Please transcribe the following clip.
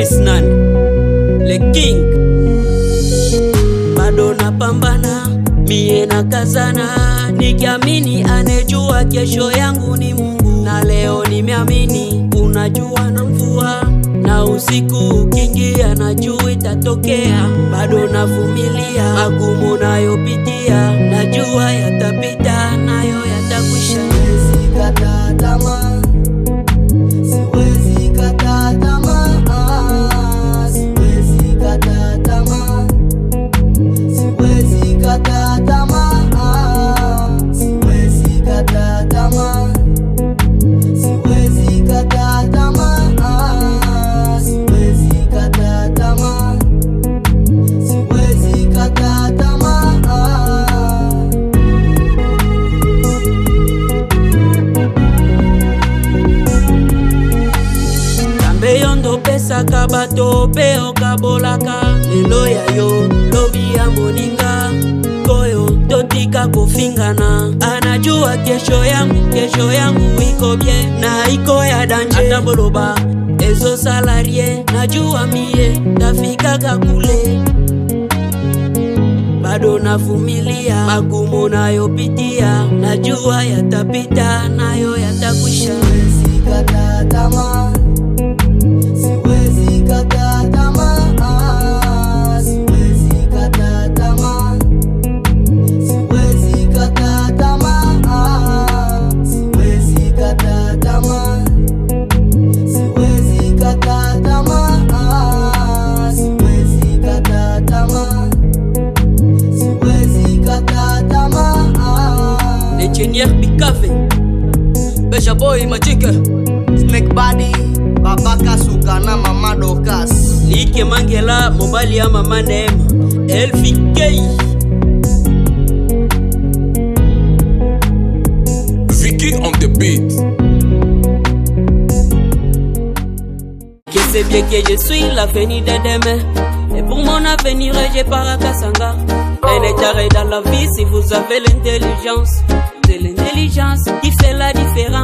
Isnan, le king. Bado napambana, mie na kazana, nikiamini anejua kesho yangu ni Mungu. Na leo nimeamini, unajua na mvua na usiku ukiingia najua itatokea. Bado navumilia magumu nayopitia, najua yatapita nayo yatakwisha. Siwezi kata tamaa, siwezi kata tamaa, siwezi kata tamaa, siwezi kata tamaa, siwezi kata tamaa, siwezi kata tamaa, siwezi kata tamaa, siwezi kata tamaa. Yondo pesa kabato peo kabolaka lelo ya yo lobi ya moninga koyo totika kufingana. Anajua kesho yangu iko bien na iko ya danje. Ataboloba ezo salarie najua mie tafika kakule. Bado navumilia magumu nayopitia, najua yatapita nayo yatakwisha. Siwezi kata tamaa, siwezi kata tamaa, siwezi kata tamaa, siwezi kata tamaa, siwezi kata tamaa, siwezi kata tamaa, siwezi kata tamaa, siwezi kata tamaa. Engineer Bikave, Beja Boy Majike, Snake Body, Baba Kasuka na Mama Dokas, Like Mangela, mobali ya Mama Neema, LVK. Vicky on the beat. Que c'est bien que je suis l'avenir de demain, et pour mon avenir j'ai pas à Kasanga. Un état dans la vie si vous avez l'intelligence. C'est l'intelligence qui fait la différence.